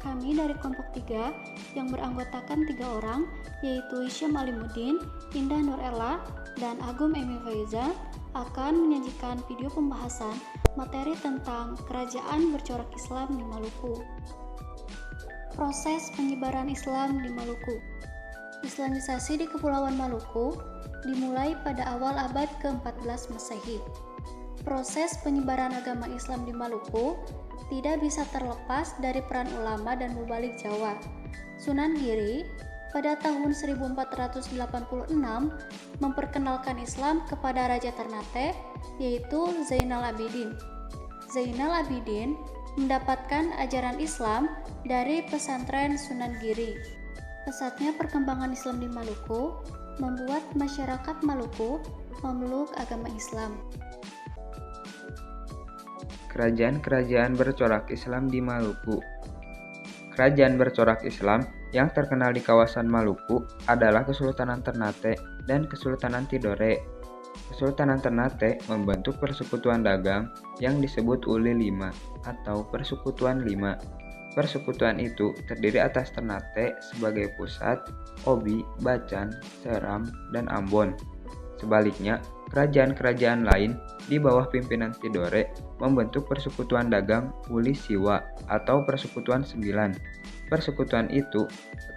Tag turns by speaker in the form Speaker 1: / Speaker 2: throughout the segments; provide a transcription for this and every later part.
Speaker 1: kami dari kelompok 3 yang beranggotakan 3 orang, yaitu Hisyam Alimuddin, Indah Nurella, dan Agum Emi Faizal, akan menyajikan video pembahasan materi tentang kerajaan bercorak Islam di Maluku. Proses penyebaran Islam di Maluku. Islamisasi di Kepulauan Maluku dimulai pada awal abad ke-14 Masehi. Proses penyebaran agama Islam di Maluku tidak bisa terlepas dari peran ulama dan mubalik Jawa. Sunan Giri pada tahun 1486 memperkenalkan Islam kepada Raja Ternate, yaitu Zainal Abidin. Zainal Abidin mendapatkan ajaran Islam dari pesantren Sunan Giri. Pesatnya perkembangan Islam di Maluku membuat masyarakat Maluku memeluk agama Islam.
Speaker 2: Kerajaan-kerajaan bercorak Islam di Maluku. Kerajaan bercorak Islam yang terkenal di kawasan Maluku adalah Kesultanan Ternate dan Kesultanan Tidore. Kesultanan Ternate membentuk persekutuan dagang yang disebut Uli V atau Persekutuan Lima. Persekutuan itu terdiri atas Ternate sebagai pusat, Obi, Bacan, Seram, dan Ambon. Sebaliknya, kerajaan-kerajaan lain di bawah pimpinan Tidore membentuk persekutuan dagang Uli Siwa atau Persekutuan Sembilan. Persekutuan itu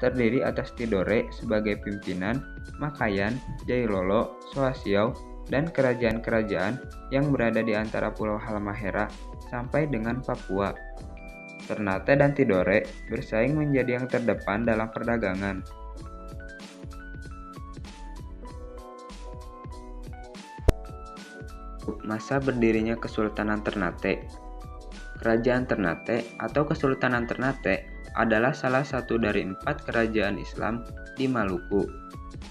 Speaker 2: terdiri atas Tidore sebagai pimpinan, Makayan, Jailolo, Sohasiau, dan kerajaan-kerajaan yang berada di antara Pulau Halmahera sampai dengan Papua. Ternate dan Tidore bersaing menjadi yang terdepan dalam perdagangan. Masa berdirinya Kesultanan Ternate. Kerajaan Ternate atau Kesultanan Ternate adalah salah satu dari 4 kerajaan Islam di Maluku.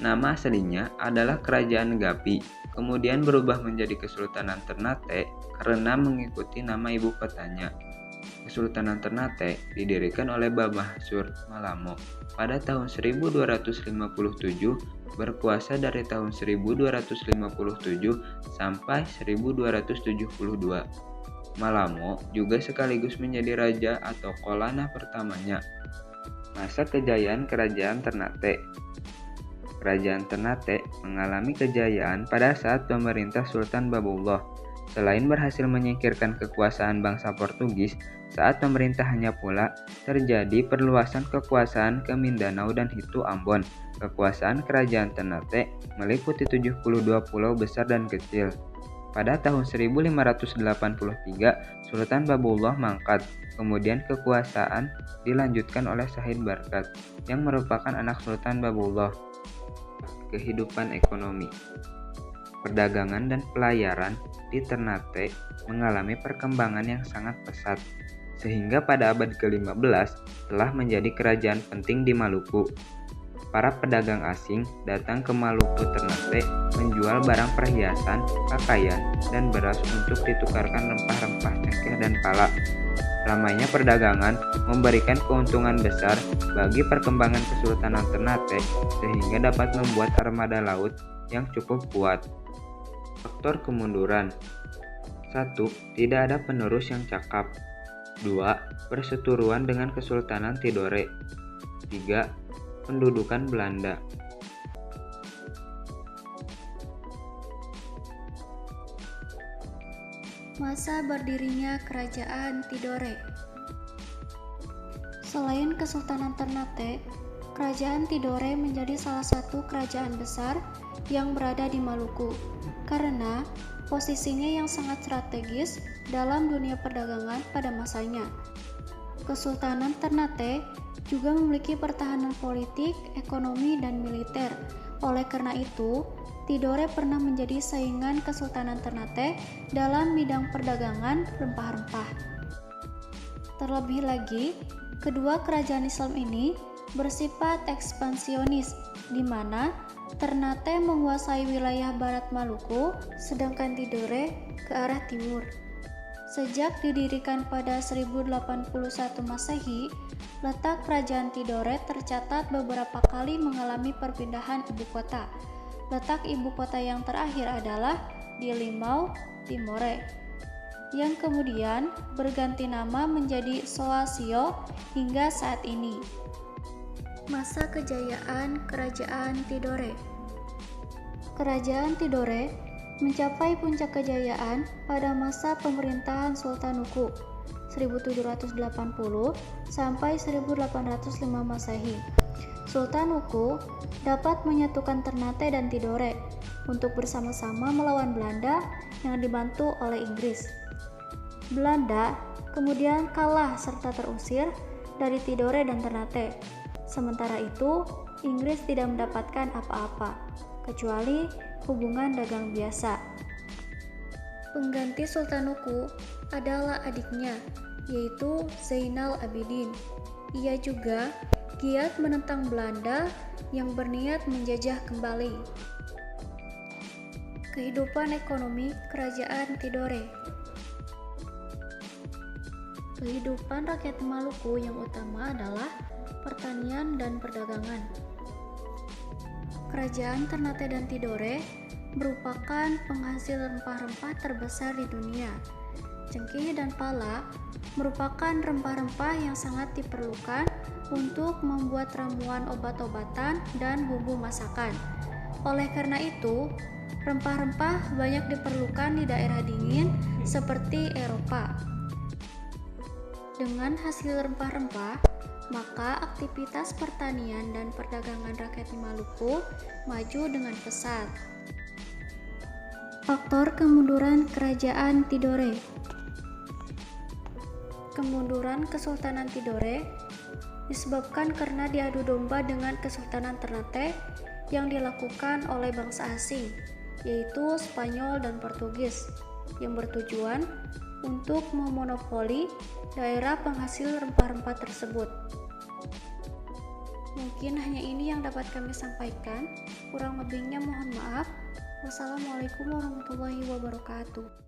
Speaker 2: Nama aslinya adalah Kerajaan Gapi, kemudian berubah menjadi Kesultanan Ternate karena mengikuti nama ibu kotanya. Kesultanan Ternate didirikan oleh Babah Sur Malamo pada tahun 1257, berkuasa dari tahun 1257 sampai 1272. Malamo juga sekaligus menjadi raja atau kolana pertamanya. Masa kejayaan Kerajaan Ternate. Kerajaan Ternate mengalami kejayaan pada saat pemerintah Sultan Babullah. Selain berhasil menyingkirkan kekuasaan bangsa Portugis, saat pemerintahannya pula terjadi perluasan kekuasaan ke Mindanao dan Hitu Ambon. Kekuasaan Kerajaan Ternate meliputi 72 pulau besar dan kecil. Pada tahun 1583, Sultan Babullah mangkat, kemudian kekuasaan dilanjutkan oleh Syahid Barkat, yang merupakan anak Sultan Babullah. Kehidupan ekonomi. Perdagangan dan pelayaran di Ternate mengalami perkembangan yang sangat pesat, sehingga pada abad ke-15 telah menjadi kerajaan penting di Maluku. Para pedagang asing datang ke Maluku Ternate menjual barang perhiasan, pakaian, dan beras untuk ditukarkan rempah-rempah cengkeh dan pala. Ramainya perdagangan memberikan keuntungan besar bagi perkembangan Kesultanan Ternate sehingga dapat membuat armada laut yang cukup kuat. Faktor kemunduran. 1. Tidak ada penerus yang cakap. 2. Perseteruan dengan Kesultanan Tidore. 3. Pendudukan Belanda.
Speaker 1: Masa berdirinya Kerajaan Tidore. Selain Kesultanan Ternate, Kerajaan Tidore menjadi salah satu kerajaan besar yang berada di Maluku karena posisinya yang sangat strategis dalam dunia perdagangan pada masanya. Kesultanan Ternate juga memiliki pertahanan politik, ekonomi, dan militer. Oleh karena itu, Tidore pernah menjadi saingan Kesultanan Ternate dalam bidang perdagangan rempah-rempah. Terlebih lagi, kedua kerajaan Islam ini bersifat ekspansionis, di mana Ternate menguasai wilayah barat Maluku, sedangkan Tidore ke arah timur. Sejak didirikan pada 1081 Masehi, letak Kerajaan Tidore tercatat beberapa kali mengalami perpindahan ibu kota. Letak ibu kota yang terakhir adalah di Limau, Timore. yang kemudian berganti nama menjadi Soasio hingga saat ini. Masa kejayaan Kerajaan Tidore. Kerajaan Tidore mencapai puncak kejayaan pada masa pemerintahan Sultan Nuku 1780 sampai 1805 Masehi. Sultan Nuku dapat menyatukan Ternate dan Tidore untuk bersama-sama melawan Belanda yang dibantu oleh Inggris. Belanda kemudian kalah serta terusir dari Tidore dan Ternate. Sementara itu, Inggris tidak mendapatkan apa-apa, kecuali hubungan dagang biasa. Pengganti Sultan Nuku adalah adiknya, yaitu Zainal Abidin. Ia juga giat menentang Belanda yang berniat menjajah kembali. Kehidupan ekonomi Kerajaan Tidore. Kehidupan rakyat Maluku yang utama adalah pertanian dan perdagangan. Kerajaan Ternate dan Tidore merupakan penghasil rempah-rempah terbesar di dunia. Cengkeh dan pala merupakan rempah-rempah yang sangat diperlukan untuk membuat ramuan obat-obatan dan bumbu masakan. Oleh karena itu, rempah-rempah banyak diperlukan di daerah dingin seperti Eropa. Dengan hasil rempah-rempah, maka aktivitas pertanian dan perdagangan rakyat di Maluku maju dengan pesat. Faktor kemunduran Kerajaan Tidore. Kemunduran Kesultanan Tidore disebabkan karena diadu domba dengan Kesultanan Ternate yang dilakukan oleh bangsa asing, yaitu Spanyol dan Portugis, yang bertujuan untuk memonopoli daerah penghasil rempah-rempah tersebut. Mungkin hanya ini yang dapat kami sampaikan, kurang lebihnya mohon maaf. Wassalamualaikum warahmatullahi wabarakatuh.